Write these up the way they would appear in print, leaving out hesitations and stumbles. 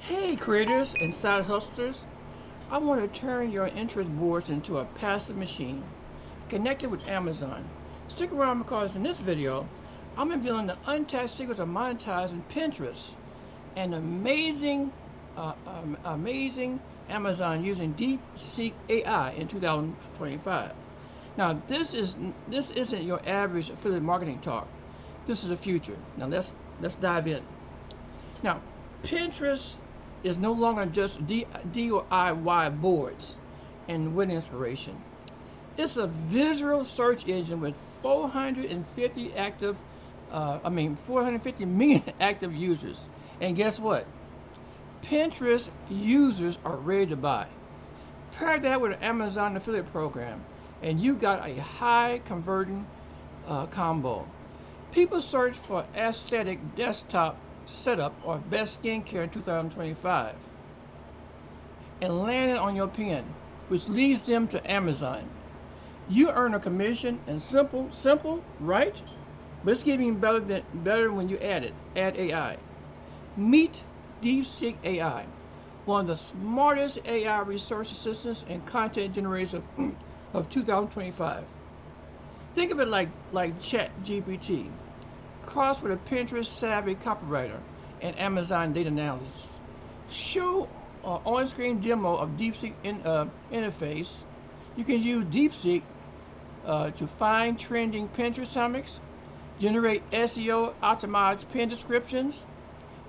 Hey creators and side hustlers, I want to turn your interest boards into a passive machine connected with Amazon. Stick around because in this video, I'm revealing the untapped secrets of monetizing Pinterest and amazing Amazon using Deepseek AI in 2025. Now this isn't your average affiliate marketing talk. This is the future. Now let's dive in. Now, Pinterest is no longer just DIY boards and web inspiration. It's a visual search engine with 450 million active users. And guess what? Pinterest users are ready to buy. Pair that with an Amazon affiliate program, and you got a high converting combo. People search for aesthetic desktop setup or best skincare in 2025 and landed on your pin, which leads them to Amazon. You earn a commission and simple, right? But it's getting better when you add AI. Meet Deepseek AI, one of the smartest AI research assistants and content generators of 2025. Think of it like ChatGPT, crossed with a Pinterest savvy copywriter and Amazon data analyst. Show on-screen demo of Deepseek interface. You can use Deepseek to find trending Pinterest topics, generate SEO optimized pin descriptions,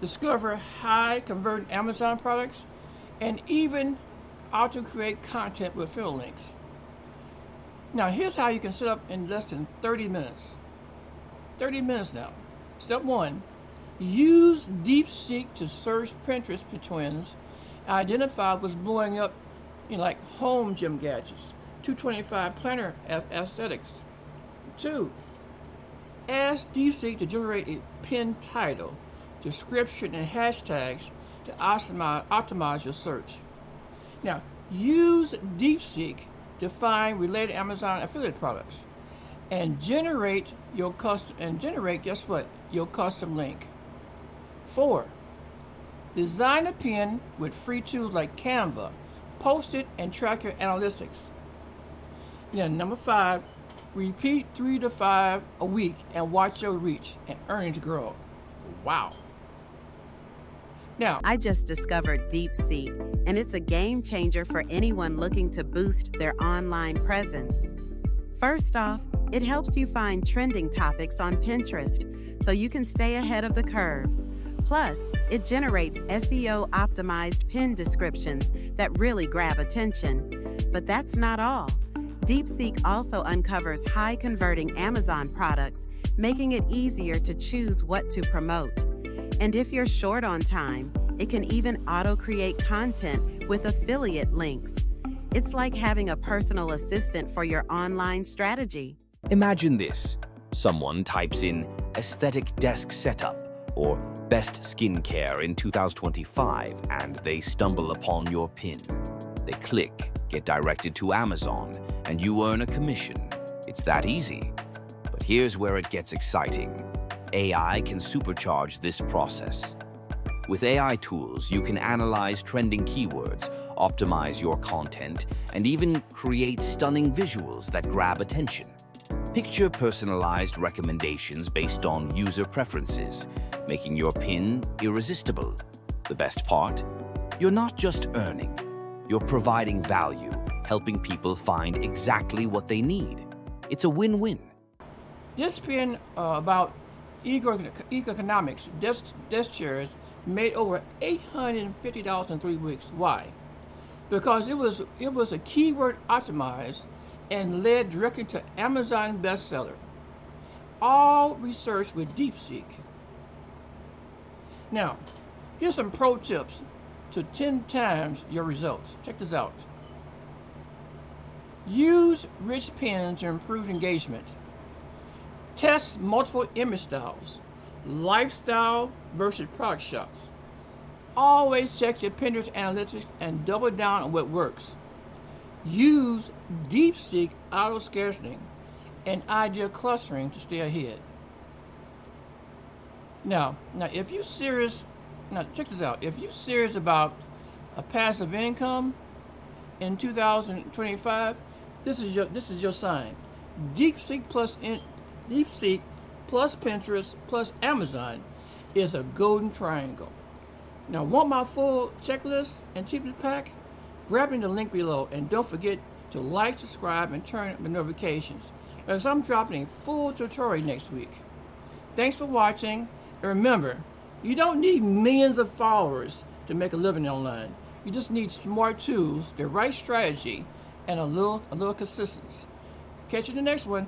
discover high converting Amazon products, and even auto create content with fill links. Now here's how you can set up in less than 30 minutes. 30 minutes now. Step 1. Use Deepseek to search Pinterest for trends. Identify what's blowing up like home gym gadgets, 225 planner aesthetics. 2. Ask Deepseek to generate a pin title, description, and hashtags to optimize your search. Now, use Deepseek to find related Amazon affiliate products and generate guess what? Your custom link. 4. Design a pin with free tools like Canva. Post it and track your analytics. Then number 5, repeat 3 to 5 a week and watch your reach and earnings grow. Wow. Now, I just discovered Deepseek, and it's a game changer for anyone looking to boost their online presence. First off, it helps you find trending topics on Pinterest so you can stay ahead of the curve. Plus, it generates SEO-optimized pin descriptions that really grab attention. But that's not all. Deepseek also uncovers high-converting Amazon products, making it easier to choose what to promote. And if you're short on time, it can even auto-create content with affiliate links. It's like having a personal assistant for your online strategy. Imagine this. Someone types in aesthetic desk setup or best skincare in 2025 and they stumble upon your pin. They click, get directed to Amazon, and you earn a commission. It's that easy. But here's where it gets exciting. AI can supercharge this process. With AI tools, you can analyze trending keywords, optimize your content, and even create stunning visuals that grab attention. Picture personalized recommendations based on user preferences, making your pin irresistible. The best part? You're not just earning, you're providing value, helping people find exactly what they need. It's a win-win. this pin about economics, desk chairs, made over $850 in 3 weeks. Why? Because it was a keyword optimized and led directly to Amazon bestseller. All research with Deepseek. Now, here's some pro tips to 10 times your results. Check this out. Use rich pins to improve engagement. Test multiple image styles, lifestyle versus product shots. Always check your Pinterest analytics and double down on what works. Use Deepseek auto scaling and ideal clustering to stay ahead. Now, if you're serious Now check this out. If you're serious about a passive income in 2025, this is your sign. DeepSeek DeepSeek plus Pinterest plus Amazon is a golden triangle. Now, want my full checklist and cheapest pack? Grab the link below, and don't forget to like, subscribe, and turn on the notifications, because I'm dropping a full tutorial next week. Thanks for watching, and remember, you don't need millions of followers to make a living online. You just need smart tools, the right strategy, and a little consistency. Catch you in the next one.